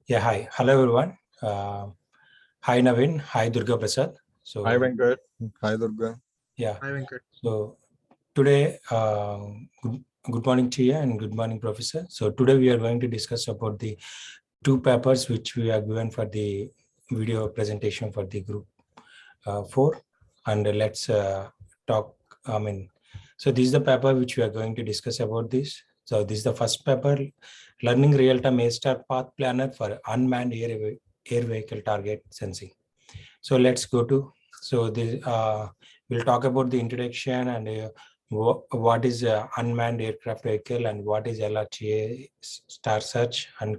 Yeah, hi. Hello, everyone. Hi, Naveen. Hi, Durga Prasad. Hi So, Venkat. Hi Durga. yeah. Hi Venkat. So, today, good morning to you and good morning, Professor. So, today we are going to discuss about the two papers which we are given for the video presentation for the group 4. And let's talk. I mean, so this is the paper which we are going to discuss about this. So, this is the first paper, Learning Real-Time A-Star Path Planner for Unmanned Air Vehicle Target Sensing. So let's go to, so this, we'll talk about the introduction and what is unmanned aircraft vehicle and what is LRTA Star Search, and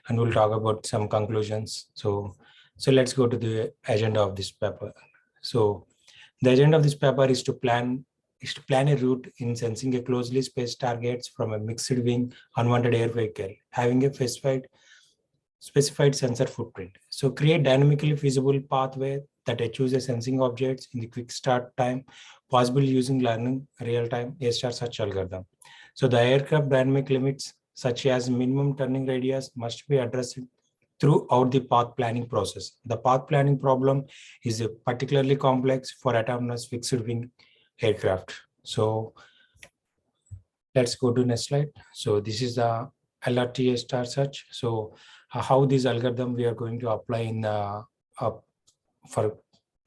we'll talk about some conclusions. So let's go to the agenda of this paper. So the agenda of this paper is to plan a route in sensing a closely spaced targets from a mixed wing unwanted air vehicle having a specified sensor footprint. So create dynamically feasible pathway that achieves a sensing objects in the quick start time possible using learning real-time A-star search algorithm. So the aircraft dynamic limits such as minimum turning radius must be addressed throughout the path planning process. The path planning problem is particularly complex for autonomous fixed wing aircraft. So let's go to next slide. So this is the LRTA star search. So how this algorithm we are going to apply in for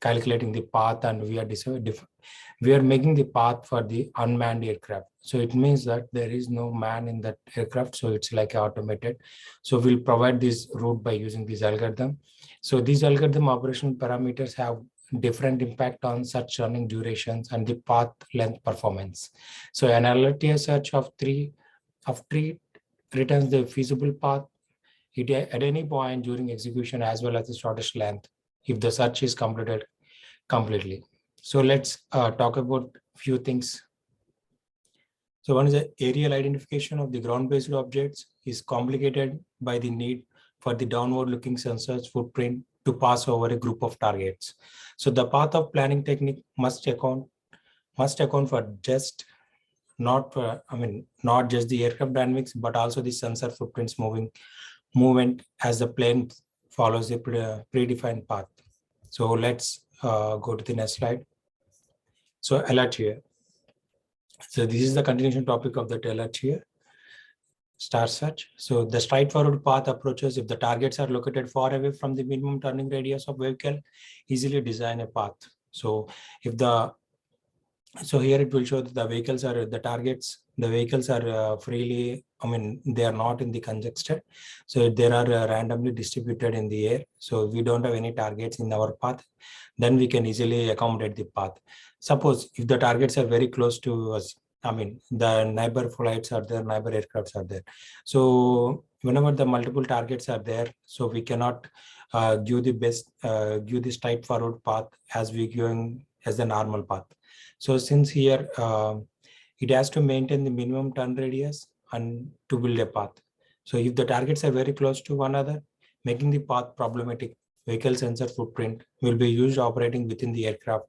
calculating the path, and we are making the path for the unmanned aircraft. So it means that there is no man in that aircraft, so it's like automated. So we'll provide this route by using this algorithm. So these algorithm operational parameters have different impact on search running durations and the path length performance. So an LRTA search of three returns the feasible path at any point during execution as well as the shortest length if the search is completed completely. So let's talk about few things. So one is the aerial identification of the ground-based objects is complicated by the need for the downward-looking sensor's footprint to pass over a group of targets. So the path of planning technique must account for not just the aircraft dynamics, but also the sensor footprints movement as the plane follows a predefined path. So let's go to the next slide. So alert here. So this is the continuation topic of the alert here. Star search. So the straightforward path approaches if the targets are located far away from the minimum turning radius of vehicle, easily design a path. So if the here it will show that the vehicles are freely, they are not in the congested. So they are randomly distributed in the air. So we don't have any targets in our path, then we can easily accommodate the path. Suppose if the targets are very close to us, the neighbor flights are there, neighbor aircrafts are there. So whenever the multiple targets are there, so we cannot give the straightforward path as we going as the normal path. So since here it has to maintain the minimum turn radius and to build a path. So if the targets are very close to one another, making the path problematic, vehicle sensor footprint will be used operating within the aircraft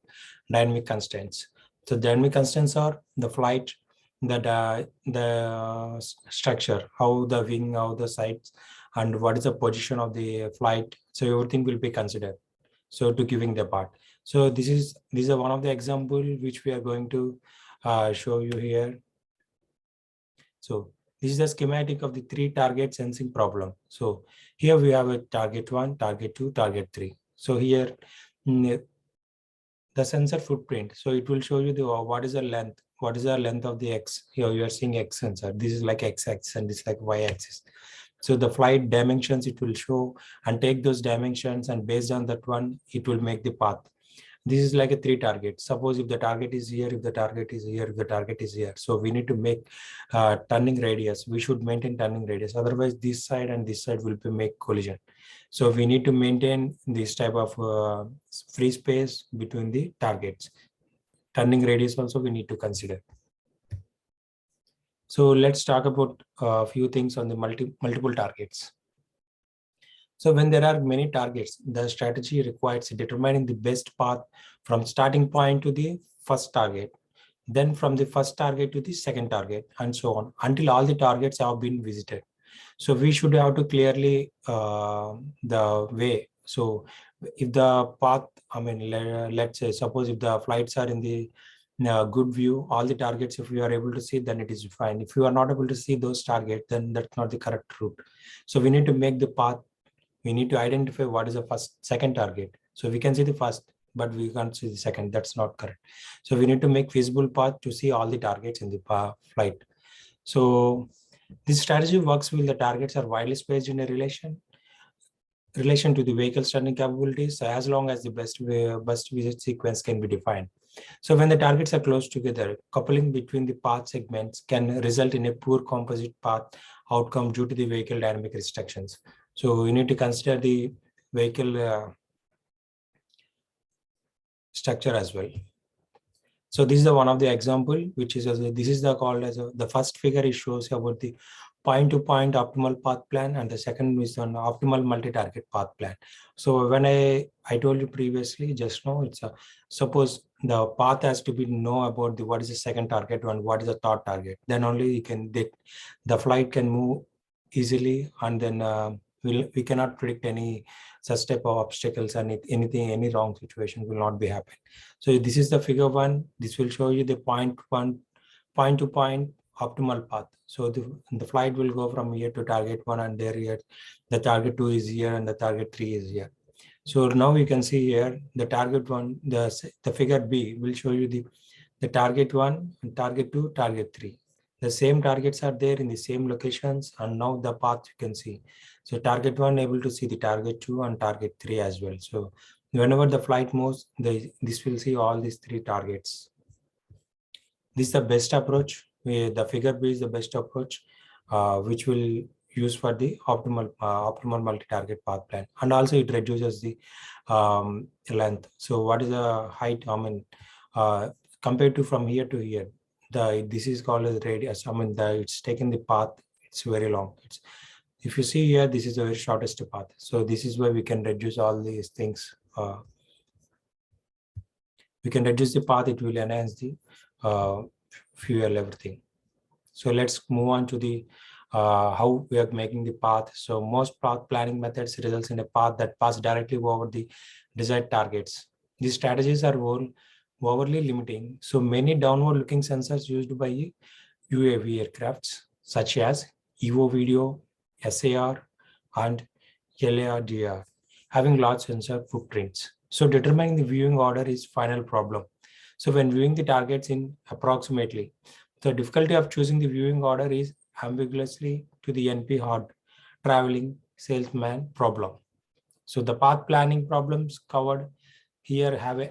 dynamic constraints. So dynamic constraints are the flight, the structure, how the wing, how the sides, and what is the position of the flight. So everything will be considered. So to giving the part. So this is one of the example which we are going to show you here. So this is the schematic of the 3 target sensing problem. So here we have a target 1, target 2, target 3. So here the sensor footprint. So it will show you the what is the length of the X. Here you are seeing X sensor. This is like X axis and this is like Y axis. So the flight dimensions it will show and take those dimensions, and based on that one, it will make the path. This is like a 3 target. Suppose if the target is here, if the target is here, if the target is here. So we need to make turning radius. We should maintain turning radius. Otherwise, this side and this side will be make collision. So we need to maintain this type of free space between the targets. Turning radius also we need to consider. So let's talk about a few things on the multiple targets. So when there are many targets, the strategy requires determining the best path from starting point to the first target, then from the first target to the second target, and so on, until all the targets have been visited. So we should have to clearly the way. So if the path, I mean, let's say, suppose if the flights are in the good view, all the targets, if you are able to see, then it is fine. If you are not able to see those targets, then that's not the correct route. So we need to make the path, we need to identify what is the second target. So we can see the first, but we can't see the second. That's not correct. So we need to make feasible path to see all the targets in the flight. So this strategy works when the targets are widely spaced in a relation to the vehicle turning capabilities, so as long as the best visit sequence can be defined. So when the targets are close together, coupling between the path segments can result in a poor composite path outcome due to the vehicle dynamic restrictions. So you need to consider the vehicle structure as well. So this is the one of the example, which is this is the called as the first figure. It shows about the point-to-point optimal path plan, and the second is an optimal multi-target path plan. So when I told you previously, just now, it's suppose the path has to be know about the what is the second target and what is the third target. Then only you can the flight can move easily, and then we cannot predict any such type of obstacles, and any wrong situation will not be happen. So this is the figure one. This will show you the point to point optimal path. So the flight will go from here to target one, and there here the target two is here and the target three is here. So now you can see here the target one, the figure B will show you the target one and target two, target three. The same targets are there in the same locations, and now the path you can see. So target one able to see the target two and target three as well. So whenever the flight moves, this will see all these three targets. This is the best approach. The figure B is the best approach, which will use for the optimal multi-target path plan, and also it reduces the length. So what is the height? I mean, compared to from here to here, this is called as radius. I mean, it's taken the path. It's very long. If you see here, this is the very shortest path. So this is where we can reduce all these things. We can reduce the path. It will enhance the fuel, everything. So let's move on to the how we are making the path. So most path planning methods results in a path that passes directly over the desired targets. These strategies are overly limiting. So many downward looking sensors used by UAV aircrafts such as EVO video, SAR, and LARDR having large sensor footprints. So determining the viewing order is final problem. So when viewing the targets in approximately, the difficulty of choosing the viewing order is ambiguously to the NP hard traveling salesman problem. So the path planning problems covered here have an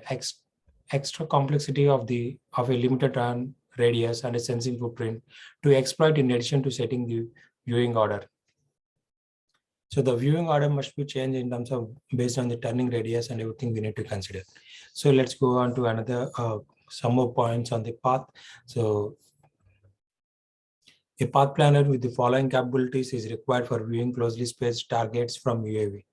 extra complexity of a limited turn radius and a sensing footprint to exploit in addition to setting the viewing order. So the viewing order must be changed in terms of based on the turning radius and everything we need to consider. So let's go on to another some more points on the path. So a path planner with the following capabilities is required for viewing closely spaced targets from UAV.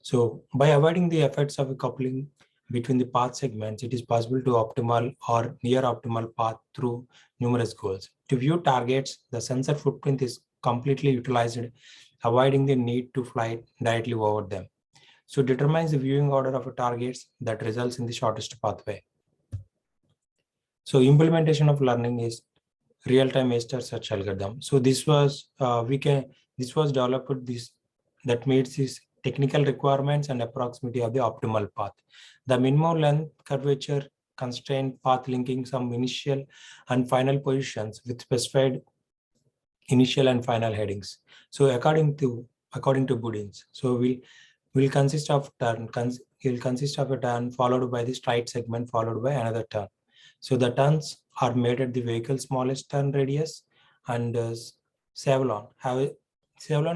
So by avoiding the effects of a coupling between the path segments, it is possible to optimal or near optimal path through numerous goals. To view targets, the sensor footprint is completely utilized, avoiding the need to fly directly over them. So determines the viewing order of a targets that results in the shortest pathway. So implementation of learning is real-time A-star search algorithm. So this was developed that meets these technical requirements and approximity of the optimal path. The minimum length curvature constraint path linking some initial and final positions with specified initial and final headings. So according to Budins, so will consist of a turn followed by the straight segment followed by another turn. So the turns are made at the vehicle's smallest turn radius, and Savlon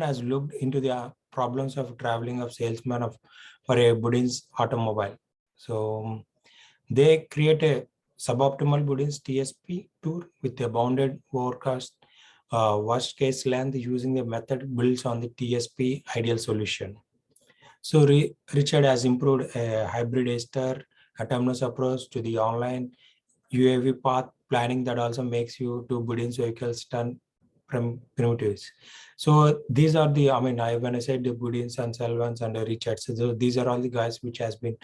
has looked into the problems of traveling of salesmen for a Budin's automobile. So they create a suboptimal Budin's TSP tour with a bounded forecast worst case length using the method builds on the TSP ideal solution. So Richard has improved a hybrid A-star autonomous approach to the online UAV path planning that also makes you to Budin's vehicles turn primitives. So these are the, when I said the Booleans and Selvans and the Richards, so these are all the guys which has been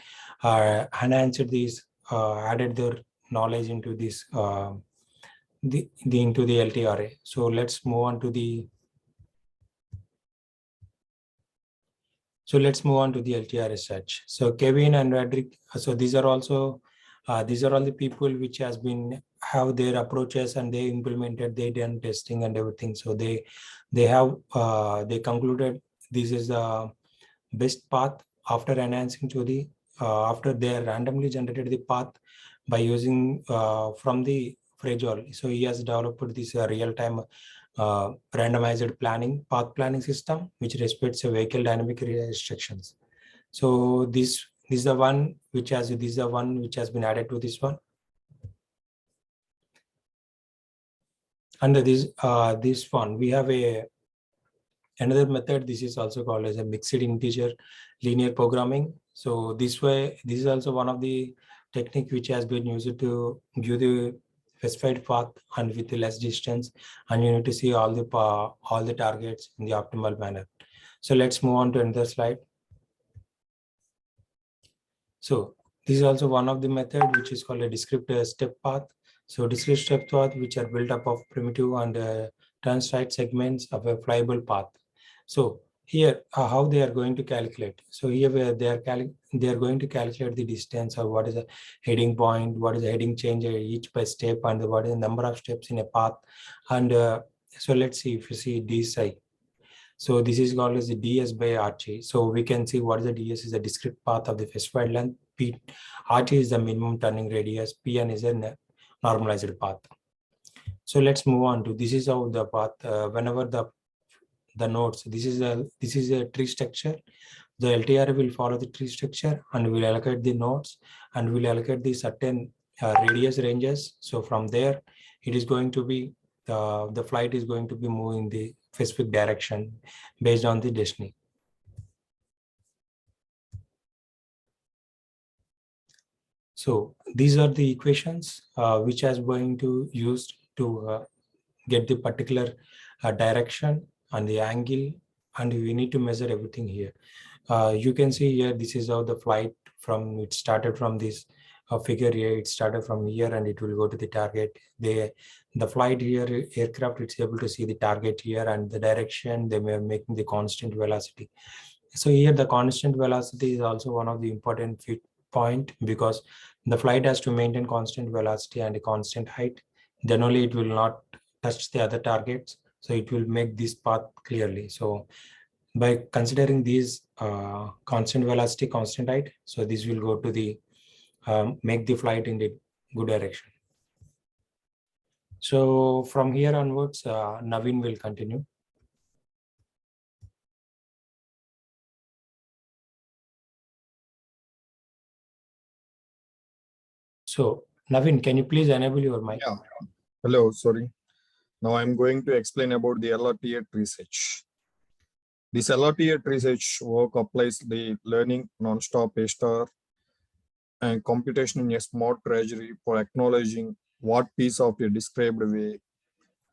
enhanced these, added their knowledge into this, into the LTRA. So let's move on to the, LTRA search. So Kevin and Roderick, so these are also, these are all the people which has been have their approaches and they implemented, they done testing and everything. So they have, they concluded this is the best path after enhancing to the, after they randomly generated the path by using from the Frejol. So he has developed this real-time randomized path planning system, which respects a vehicle dynamic restrictions. So this is the one which has, been added to this one. Under this one, we have another method. This is also called as a mixed integer linear programming. So this way, this is also one of the technique which has been used to give the specified path and with less distance, and you need to see all the targets in the optimal manner. So let's move on to another slide. So this is also one of the method which is called a discrete step path. So discrete step path which are built up of primitive and turnstile segments of a flyable path. So here, how they are going to calculate. So here they are going to calculate the distance, or what is the heading point, what is the heading change each by step, and what is the number of steps in a path. And so let's see if you see DSI. So this is called as the DS by RT. So we can see what is the DS is the discrete path of the specified length. RT is the minimum turning radius. PN is a normalized path. So let's move on to, this is how the path, whenever the nodes, this is a tree structure. The LTRA will follow the tree structure and will allocate the nodes and will allocate the certain radius ranges. So from there, it is going to be, the flight is going to be moving the specific direction based on the destiny. So these are the equations which is going to used to get the particular direction and the angle, and we need to measure everything here. You can see here, this is how the flight it started from this figure here. It started from here and it will go to the target. The flight here, aircraft, it's able to see the target here and the direction they were making the constant velocity. So here the constant velocity is also one of the important point, because the flight has to maintain constant velocity and a constant height. Then only it will not touch the other targets. So it will make this path clearly. So by considering these constant velocity, constant height, so this will go to the make the flight in the good direction. So from here onwards, Naveen will continue. So Naveen, can you please enable your mic? Yeah. Hello, sorry. Now I'm going to explain about the LRTA research. This LRTA research work applies the learning non-stop A-star and computation in a smart treasury for acknowledging what piece of a described way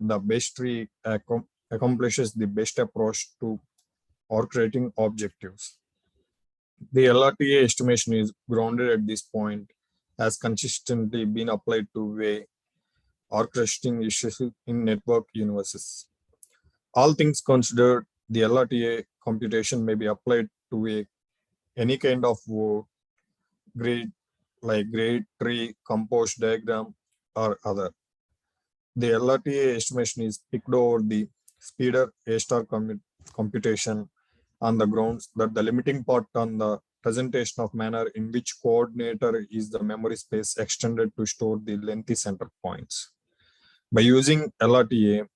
the best tree accomplishes the best approach to orchestrating objectives. The LRTA estimation is grounded at this point, has consistently been applied to weigh orchestrating issues in network universes. All things considered, the LRTA computation may be applied to any kind of grid, like grade tree, compost diagram, or other. The LRTA estimation is picked over the speeder A-star computation on the grounds that the limiting part on the presentation of manner in which coordinator is the memory space extended to store the lengthy center points. By using LRTA,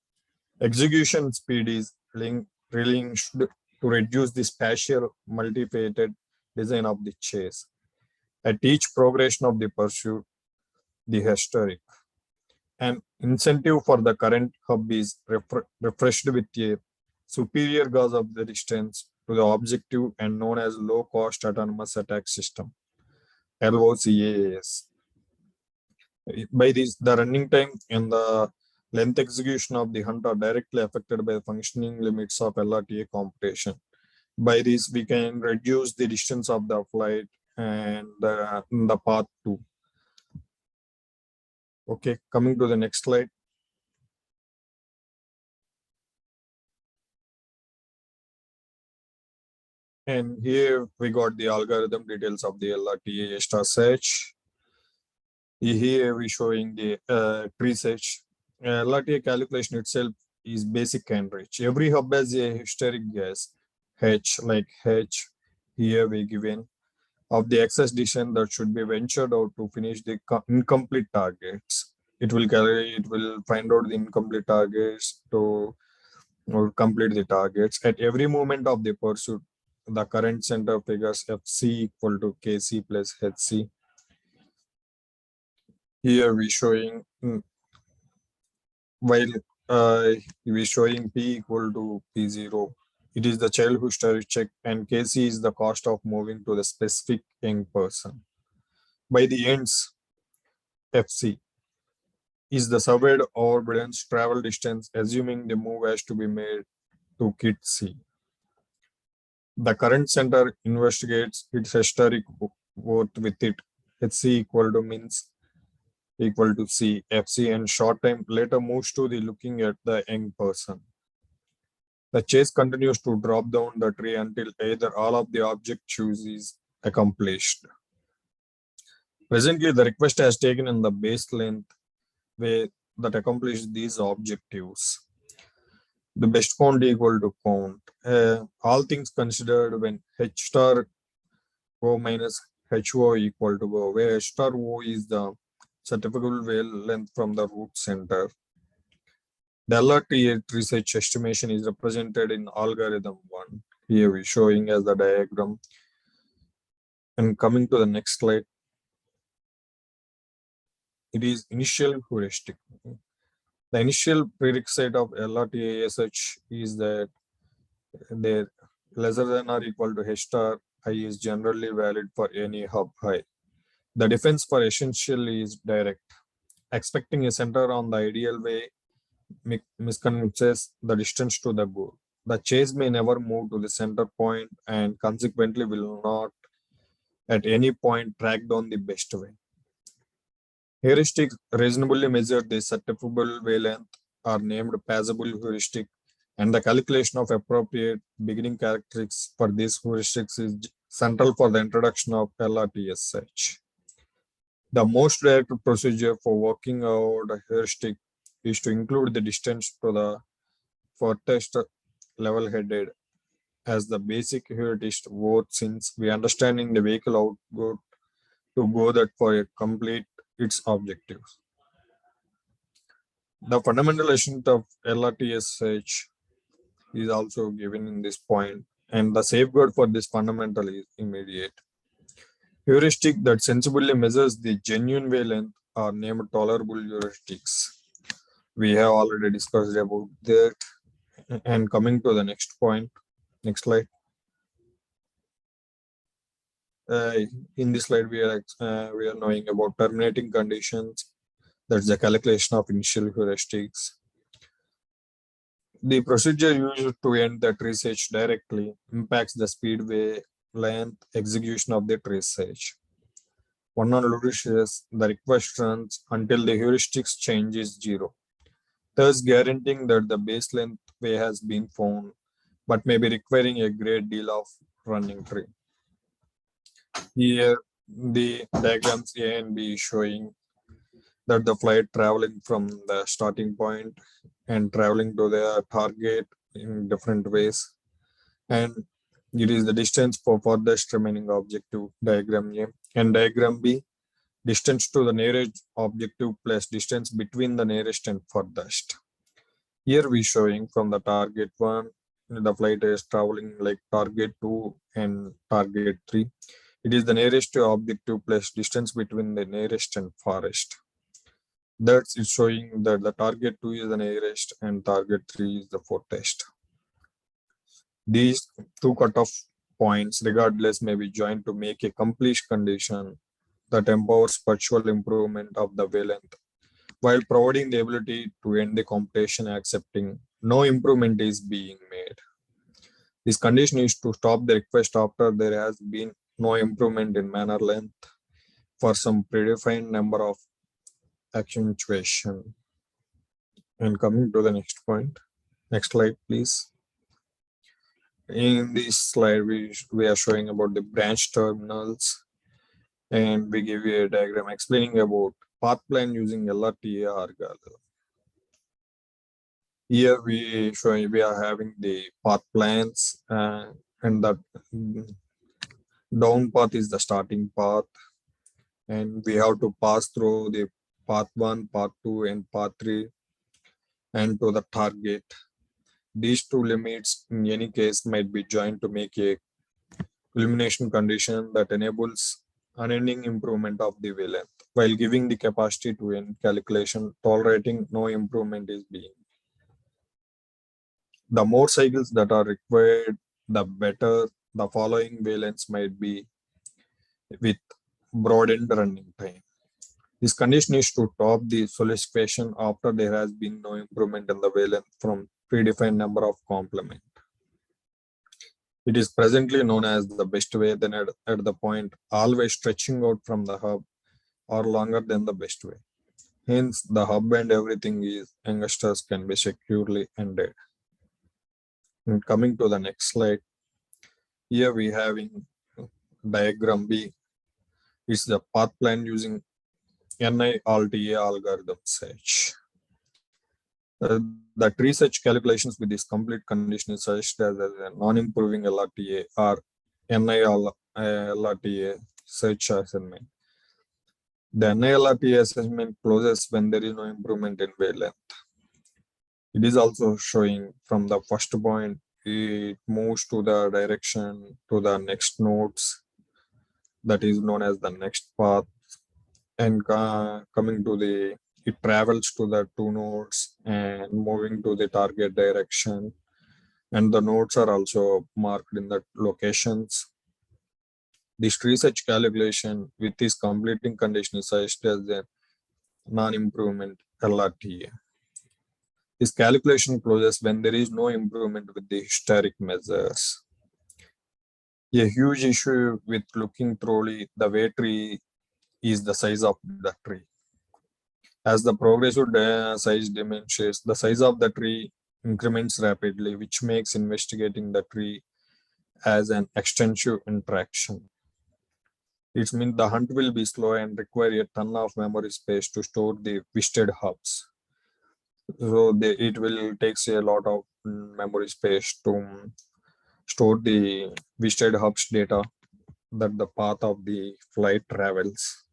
execution speed is linked to reduce the spatial multifaceted design of the chase. At each progression of the pursuit, the historic. An incentive for the current hub is refreshed with a superior gauge of the distance to the objective and known as low-cost autonomous attack system, LOCAS. By this, the running time and the Length execution of the hunt are directly affected by the functioning limits of LRTA computation. By this, we can reduce the distance of the flight and the path too. Okay, coming to the next slide. And here we got the algorithm details of the LRTA star search. Here we showing the tree search. LRTA calculation itself is basic and rich. Every hub has a historic guess, H like H. Here we given of the excess distance that should be ventured out to finish the incomplete targets. It will find out the incomplete targets to or complete the targets. At every moment of the pursuit, the current center figures FC equal to KC plus HC. Here we showing while we showing P equal to P0. It is the child historic check and KC is the cost of moving to the specific young person. By the ends, FC is the surveyed orbitance travel distance, assuming the move has to be made to kit C. The current center investigates its historic worth with it. HC equal to means equal to C, FC, and short time later moves to the looking at the young person. The chase continues to drop down the tree until either all of the object choose is accomplished. Presently, the request has taken in the base length way that accomplish these objectives. The best count equal to count. All things considered when H star O minus HO equal to O, where H star O is the certificable wavelength from the root center. The LRTA research estimation is represented in algorithm 1. Here we're showing as the diagram. And coming to the next slide, it is initial heuristic. The initial prerequisite of LRTA such is that their lesser than or equal to H star I is generally valid for any hub high. The defense for essential is direct. Expecting a center on the ideal way misconceivs the distance to the goal. The chase may never move to the center point and consequently will not at any point track down the best way. Heuristics reasonably measure the certifiable wavelength are named passable heuristic, and the calculation of appropriate beginning characteristics for these heuristics is central for the introduction of LRTA search. The most direct procedure for working out a heuristic is to include the distance to the furthest level-headed as the basic heuristic worth, since we understanding the vehicle output to go that for a complete its objectives. The fundamental essence of LRTA search is also given in this point, and the safeguard for this fundamental is immediate. Heuristic that sensibly measures the genuine wavelength are named tolerable heuristics. We have already discussed about that. And coming to the next point, next slide. In this slide, we are knowing about terminating conditions. That's the calculation of initial heuristics. The procedure used to end the tree search directly impacts the speedway length execution of the tree search. One on Ludwig, the request runs until the heuristics change is 0, thus guaranteeing that the base length way has been found, but may be requiring a great deal of running tree. Here, the diagrams A and B showing that the flight traveling from the starting point and traveling to the target in different ways. And it is the distance for furthest remaining objective, diagram A. And diagram B, distance to the nearest objective plus distance between the nearest and furthest. Here we showing from the target 1, the flight is traveling like target 2 and target 3. It is the nearest objective plus distance between the nearest and farthest. That's it showing that the target 2 is the nearest and target 3 is the furthest. These two cutoff points regardless may be joined to make a complete condition that empowers virtual improvement of the wavelength while providing the ability to end the computation accepting no improvement is being made. This condition is to stop the request after there has been no improvement in manner length for some predefined number of accentuation. And coming to the next point, next slide, please. In this slide, we are showing about the branch terminals, and we give you a diagram explaining about path plan using LRTA algorithm. Here we are having the path plans, and that down path is the starting path, and we have to pass through the path 1, path 2, and path 3 and to the target. These two limits in any case might be joined to make a culmination condition that enables unending improvement of the wavelength while giving the capacity to end calculation tolerating no improvement is being. The more cycles that are required, the better the following wavelengths might be with broadened running time. This condition is to top the solidification after there has been no improvement in the wavelength from predefined number of complement. It is presently known as the best way, then at the point always stretching out from the hub or longer than the best way. Hence, the hub and everything is youngsters can be securely ended. And coming to the next slide, here we having diagram B. It's the path plan using NI-RTA algorithm search. The tree search calculations with this complete condition is such as a non-improving LRTA or NI-LRTA search assessment. The NI-LRTA assessment closes when there is no improvement in wavelength. It is also showing from the first point, it moves to the direction to the next nodes, that is known as the next path, and coming to the, it travels to the two nodes and moving to the target direction, and the nodes are also marked in the locations. This tree search calculation with this completing condition is such as a non-improvement LRTA. This calculation closes when there is no improvement with the historic measures. A huge issue with looking through the way tree is the size of the tree. As the progressive size diminishes, the size of the tree increments rapidly, which makes investigating the tree as an extensive interaction. It means the hunt will be slow and require a ton of memory space to store the visited hubs. So it will take a lot of memory space to store the visited hubs data that the path of the flight travels.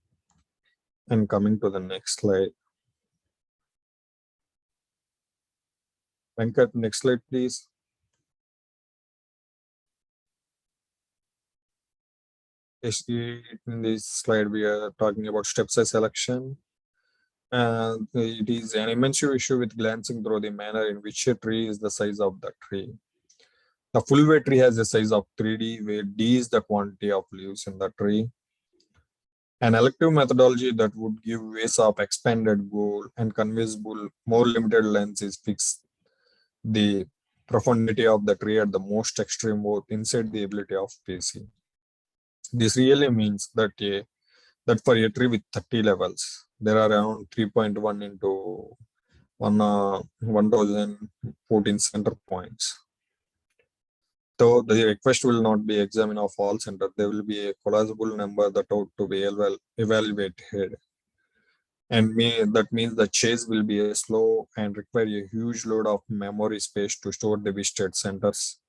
And coming to the next slide. Venkat, next slide, please. In this slide, we are talking about step size selection. And it is an immense issue with glancing through the manner in which a tree is the size of the tree. The full weight tree has a size of 3D, where D is the quantity of leaves in the tree. An elective methodology that would give ways of expanded goal and conversable, more limited lengths is fixed the profundity of the tree at the most extreme both inside the ability of PC. This really means that that for a tree with 30 levels, there are around 3.1 into 1014 center points. Though the request will not be examined of all centers, there will be a collapsible number that ought to be evaluated. And that means the chase will be slow and require a huge load of memory space to store the visited centers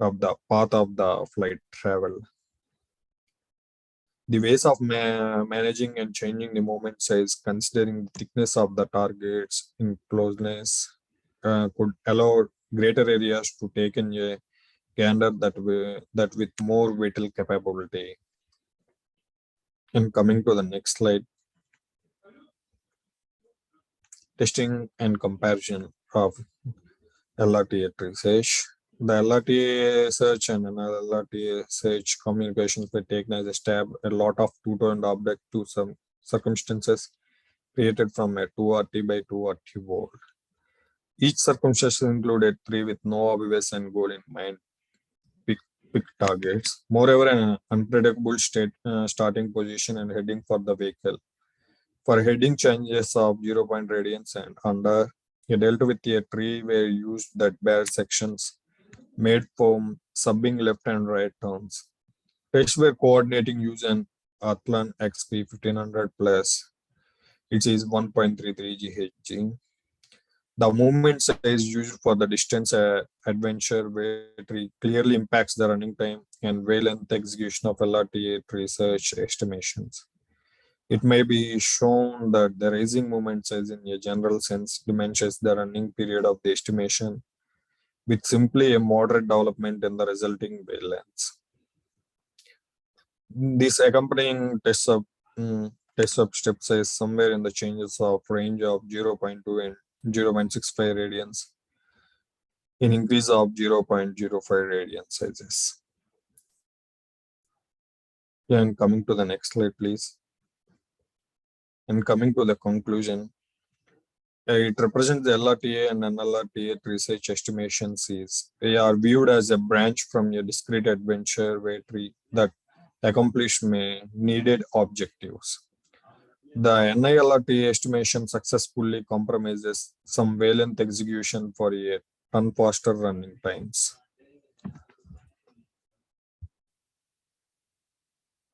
of the path of the flight travel. The ways of managing and changing the moment size, considering the thickness of the targets in closeness, could allow greater areas to take in a gander that with more vital capability. And coming to the next slide. Testing and comparison of LRTA tree search. The LRTA search and another LRTA search communications were taken as a stab a lot of two-tone object to some circumstances created from a 2RT by 2RT world. Each circumstance included 3 with no obvious end goal in mind. Pick targets. Moreover, an unpredictable starting position and heading for the vehicle. For heading changes of 0 point radians and under, he dealt with a tree where used that bare sections made for subbing left and right turns. Tests were coordinating using Athlon XP 1500 plus. It is 1.33 GHz. The movement size used for the distance adventure where it clearly impacts the running time and wavelength execution of LRT research estimations. It may be shown that the rising movement size in a general sense diminishes the running period of the estimation with simply a moderate development in the resulting wavelengths. This accompanying test of step size somewhere in the changes of range of 0.2 and 0.65 radians in increase of 0.05 radian sizes. And coming to the next slide, please. And coming to the conclusion, it represents the LRTA and NLRTA research estimations they are viewed as a branch from a discrete adventure where tree that accomplish needed objectives. The NILRTA estimation successfully compromises some wavelength execution for a ton faster running times.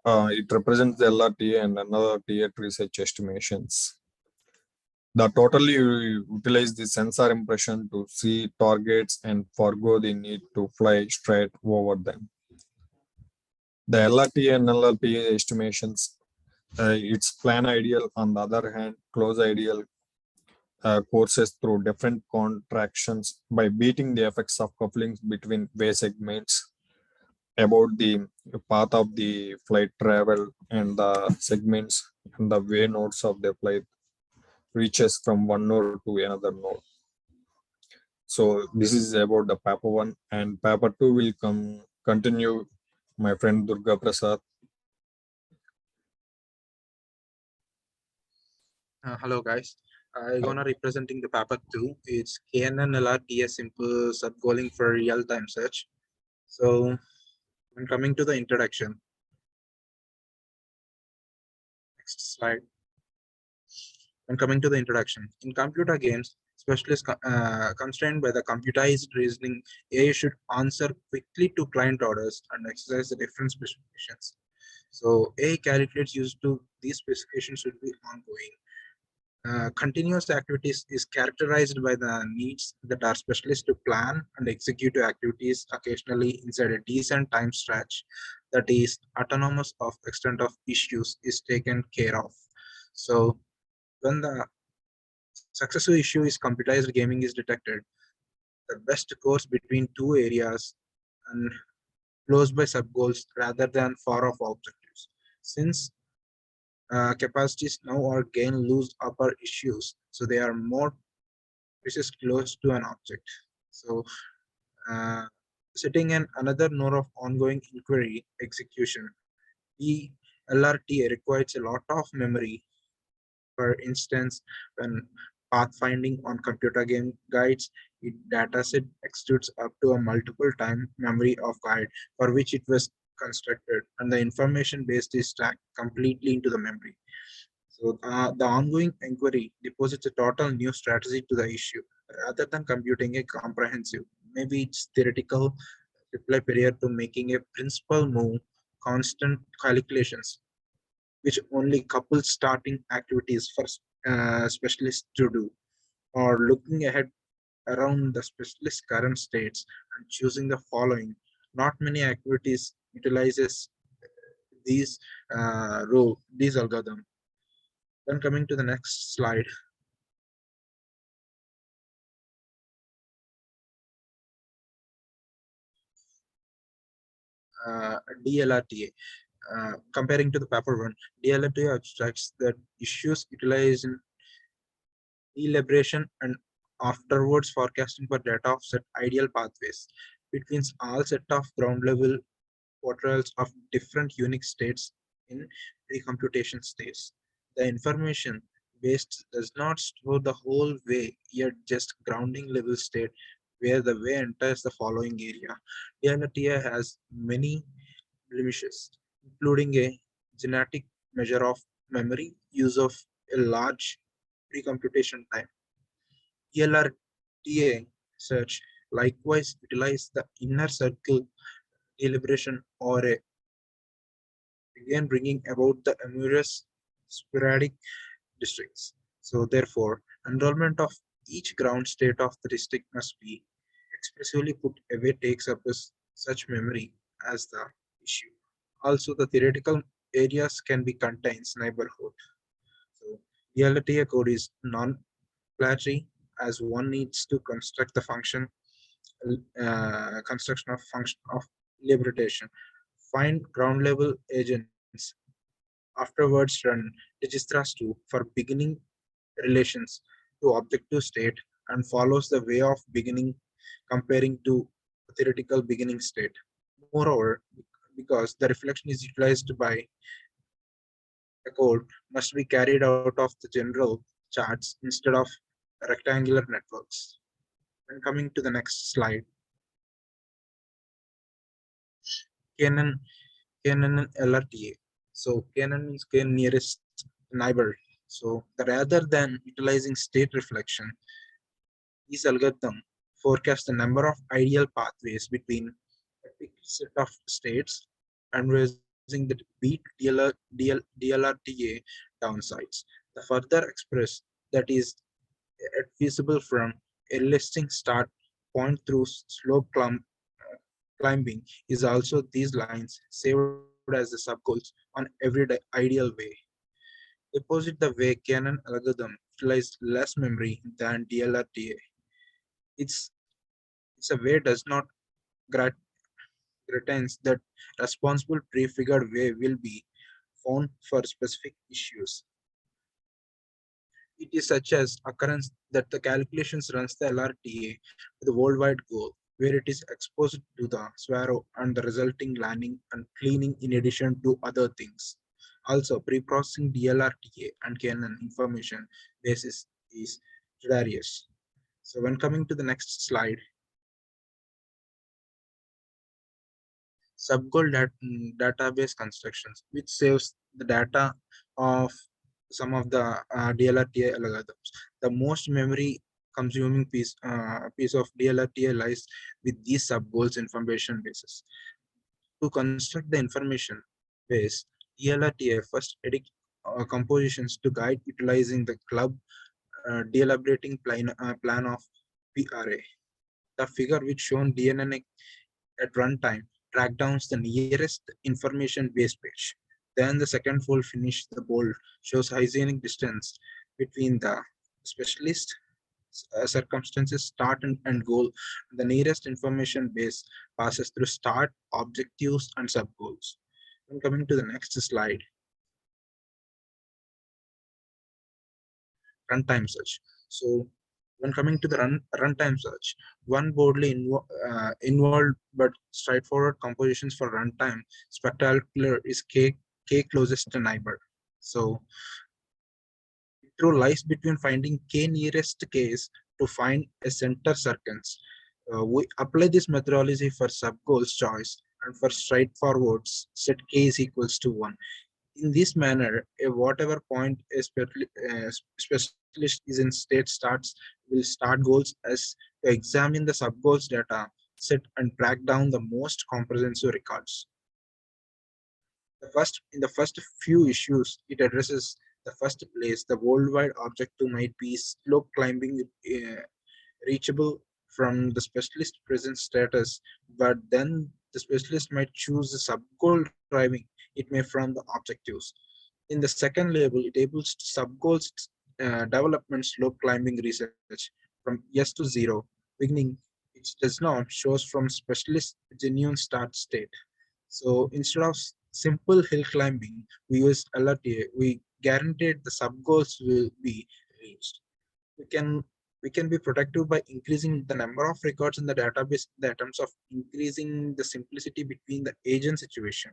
It represents the LRTA and NLRTA research estimations. The totally utilize the sensor impression to see targets and forego the need to fly straight over them. The LRTA and NLRTA estimations, it's plan ideal. On the other hand, close ideal courses through different contractions by beating the effects of couplings between wave segments about the path of the flight travel and the segments and the way nodes of the flight reaches from one node to another node. So this is about the paper 1 and paper 2 will continue my friend Durga Prasad. Hello guys, I'm gonna representing the paper 2. It's KNN-LRTA simple subgoaling for real-time search. So when coming to the introduction, next slide. When coming to the introduction, in computer games, specialists constrained by the computerized reasoning, AI should answer quickly to client orders and exercise the different specifications. So AI calculates used to these specifications should be ongoing. Continuous activities is characterized by the needs that are specialists to plan and execute activities occasionally inside a decent time stretch that is autonomous of extent of issues is taken care of. So when the successive issue is computerized gaming is detected, the best course between two areas and close by subgoals rather than far off objectives. Since capacities now are gain lose upper issues, so they are more precise close to an object. So setting in another node of ongoing inquiry execution, the LRTA requires a lot of memory. For instance, when pathfinding on computer game guides, it dataset extends up to a multiple time memory of guide for which it was constructed, and the information based is stacked completely into the memory. So the ongoing inquiry deposits a total new strategy to the issue rather than computing a comprehensive, maybe it's theoretical reply period to making a principal move, constant calculations, which only couple starting activities for specialists to do, or looking ahead around the specialist current states and choosing the following. Not many activities utilizes these these algorithm. Then coming to the next slide. DLRTA. Comparing to the paper 1, DLRTA abstracts that issues utilized in deliberation and afterwards forecasting for data of set ideal pathways between all set of ground level portals of different unique states in pre-computation states. The information based does not store the whole way, yet just grounding level state where the way enters the following area. DLRTA has many blemishes, including a genetic measure of memory, use of a large pre-computation time. DLRTA search likewise utilize the inner circle deliberation or a again bringing about the amorous sporadic districts. So therefore, enrollment of each ground state of the district must be expressively put away takes up such memory as the issue. Also, the theoretical areas can be contains neighborhood. So DLTA code is non-planetary as one needs to construct the function construction of function of liberation. Find ground level agents afterwards run registras 2 for beginning relations to objective state and follows the way of beginning comparing to theoretical beginning state. Moreover, because the reflection is utilized by the code must be carried out of the general charts instead of rectangular networks. And coming to the next slide, Canon and LRTA. So Canon is K nearest neighbor. So rather than utilizing state reflection, this algorithm forecasts the number of ideal pathways between a fixed set of states and raising the beat DLRTA downsides. The further express that is feasible from a listing start point through slope climbing is also these lines saved as the subgoals on every ideal way. Opposite the way Canon algorithm utilizes less memory than DLRTA. It's it's a way does not grat- retains that responsible prefigured way will be found for specific issues. It is such as occurrence that the calculations runs the LRTA to the worldwide goal, where it is exposed to the swallow and the resulting landing and cleaning in addition to other things. Also, pre-processing DLRTA and Canon information basis is hilarious. So when coming to the next slide, database constructions, which saves the data of some of the DLRTA algorithms. The most memory consuming piece of DLRTA lies with these subgoals information bases. To construct the information base, DLRTA first edit compositions to guide utilizing the club deliberating plan of PRA. The figure which shown DNN at runtime track down the nearest information base page. Then the second fold finish the bold shows hygienic distance between the specialist circumstances start and goal. The nearest information base passes through start, objectives, and subgoals. Then coming to the next slide, runtime search. So when coming to the runtime search, one boldly involved but straightforward compositions for runtime spectacular is K closest to neighbor. So it through lies between finding K nearest case to find a center circumstance. We apply this methodology for subgoals choice and for straightforwards set K is equals to 1. In this manner, whatever point a specialist is in state starts will start goals as to examine the subgoals data set and track down the most comprehensive records. In the first few issues, it addresses the first place the worldwide objective might be slope climbing reachable from the specialist present status, but then the specialist might choose the sub-goal driving it may from the objectives. In the second label, it enables sub-goals development slope climbing research from yes to 0, beginning it does not shows from specialist genuine start state. So instead of simple hill climbing, we use LRTA. We guaranteed the sub-goals will be reached. We can we can be protective by increasing the number of records in the database in the terms of increasing the simplicity between the agent situation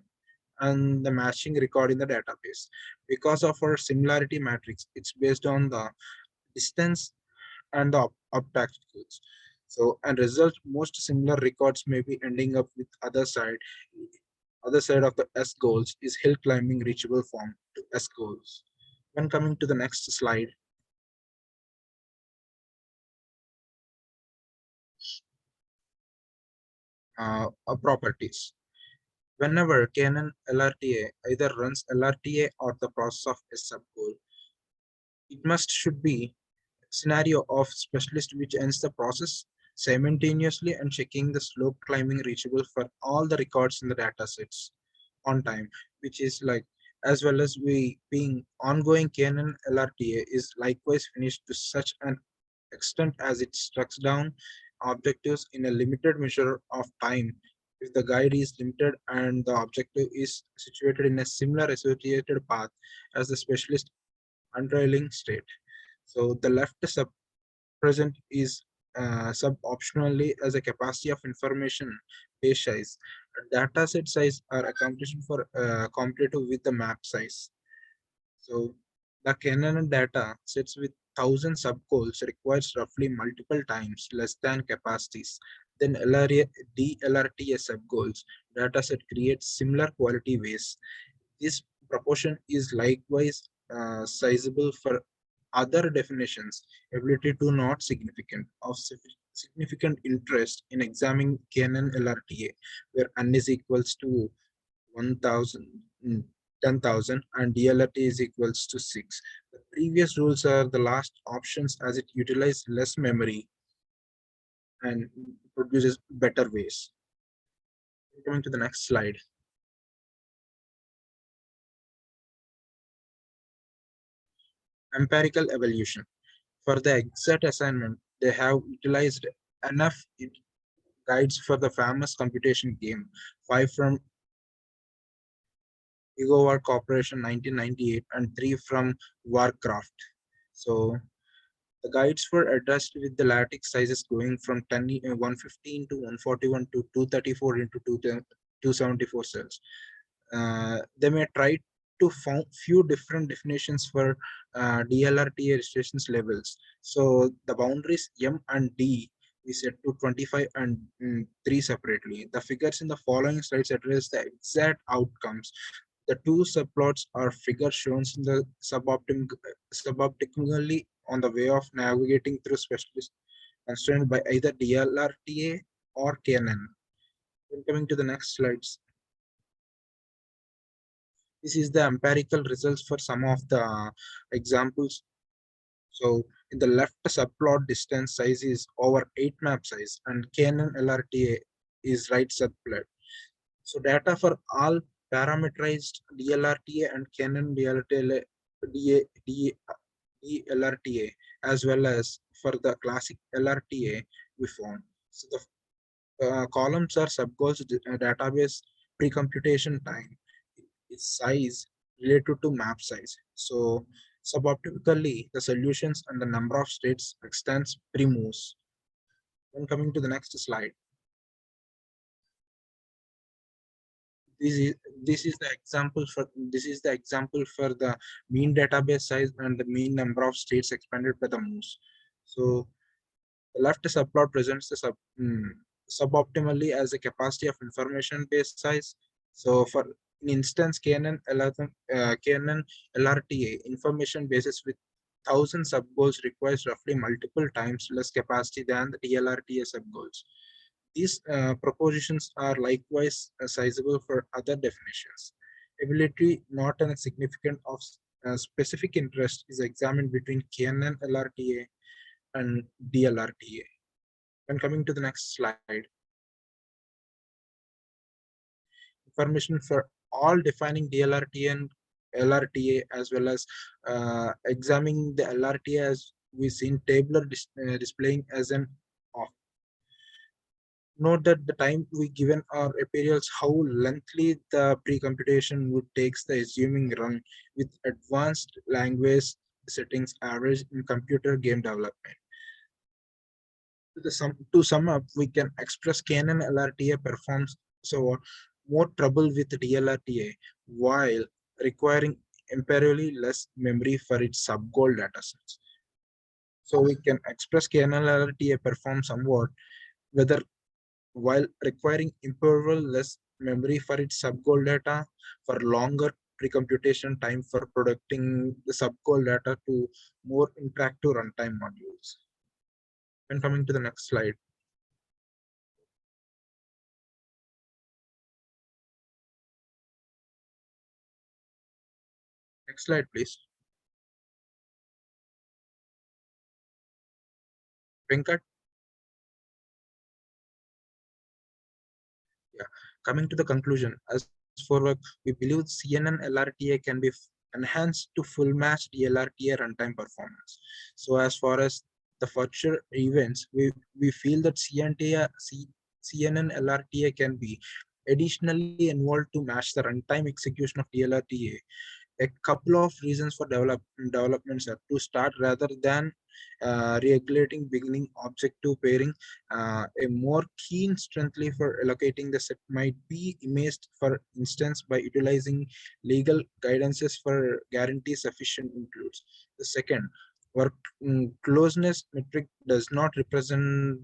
and the matching record in the database. Because of our similarity matrix, it's based on the distance and the obstacles. So, and result, most similar records may be ending up with other side of the S goals is hill climbing reachable form to S goals. When coming to the next slide, properties. Whenever Canon LRTA either runs LRTA or the process of a subgoal, it should be scenario of specialist which ends the process simultaneously and checking the slope climbing reachable for all the records in the data sets on time, which is like as well as we being ongoing Canon LRTA is likewise finished to such an extent as it structs down objectives in a limited measure of time. If the guide is limited and the objective is situated in a similar associated path as the specialist untrailing state. So the left sub present is sub optionally as a capacity of information base size. Data set size are accomplished for comparative with the map size. So the Canon data sets with 1,000 subgoals requires roughly multiple times less than capacities. Then LRA, DLRTA subgoals dataset creates similar quality ways. This proportion is likewise sizable for other definitions. Ability to not significant of significant interest in examining Canon LRTA, where n is equals to 1,000, 10,000 and DLRT is equals to 6. The previous rules are the last options as it utilizes less memory and produces better ways. Coming to the next slide. Empirical evolution. For the exact assignment, they have utilized enough guides for the famous computation game 5 from EgoWar Corporation 1998 and 3 from Warcraft. So the guides were addressed with the lattice sizes going from 115 to 141 to 234 into 274 cells. They may try to find few different definitions for DLRTA registrations levels. So the boundaries M and D we set to 25 and 3 separately. The figures in the following slides address the exact outcomes. The two subplots are figures shown in the suboptimally on the way of navigating through specialist constrained by either DLRTA or KNN. When coming to the next slides, this is the empirical results for some of the examples. So in the left subplot, distance size is over 8 map size and KNN LRTA is right subplot. So data for all parameterized DLRTA and Canon DLRTA as well as for the classic LRTA we found. So the columns are subgoals database pre-computation time, its size related to map size. So suboptimally, the solutions and the number of states extends pre-moves. When coming to the next slide. This is the example for the mean database size and the mean number of states expanded by the moves. So the left subplot presents the suboptimally as a capacity of information base size. So for in instance KNN LRTA information bases with 1,000 subgoals requires roughly multiple times less capacity than the DLRTA subgoals. These propositions are likewise sizable for other definitions. Ability not a significant of specific interest is examined between KNN LRTA and DLRTA. When coming to the next slide, information for all defining DLRTA and LRTA as well as examining the LRTA as we seen tabular displaying as an off. Note that the time we given our appeals how lengthy the pre-computation would takes the assuming run with advanced language settings average in computer game development. To sum up, we can express Canon LRTA performs so more trouble with DLRTA while requiring imperially less memory for its sub-goal datasets. So we can express KNLRTA perform somewhat whether while requiring imperial less memory for its sub-goal data for longer pre-computation time for producing the sub-goal data to more interactive runtime modules. And coming to the next slide. Next slide, please. Venkat. Yeah. Coming to the conclusion, as for work, we believe CNN LRTA can be enhanced to full match DLRTA runtime performance. So as far as the future events, we feel that CNN LRTA can be additionally involved to match the runtime execution of DLRTA. A couple of reasons for developments are to start rather than regulating beginning objective pairing. A more keen strengthly for allocating the set might be imaged, for instance, by utilizing legal guidances for guarantee sufficient includes. The second, work closeness metric does not represent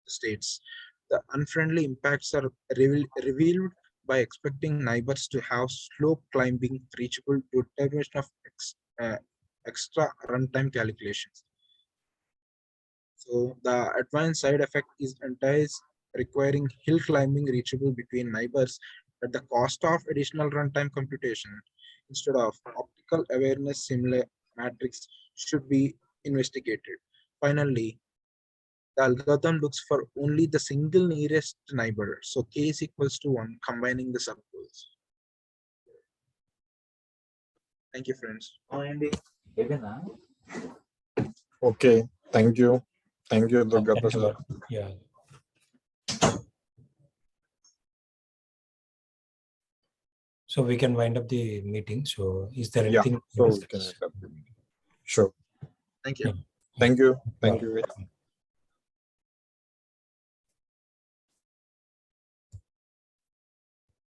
states. The unfriendly impacts are revealed by expecting neighbors to have slope climbing reachable to determination of extra runtime calculations. So the advanced side effect is entails requiring hill climbing reachable between neighbors at the cost of additional runtime computation. Instead of optical awareness similar matrix should be investigated. Finally, the algorithm looks for only the single nearest neighbor. So k is equals to 1, combining the subgoals. Thank you, friends. Okay, thank you. Thank you, Durga Thanks a Prasad. lot. Yeah. So we can wind up the meeting. So is there Yeah, anything? so we can end up the meeting. Sure. Thank you. Thank you. Thank Bye. you.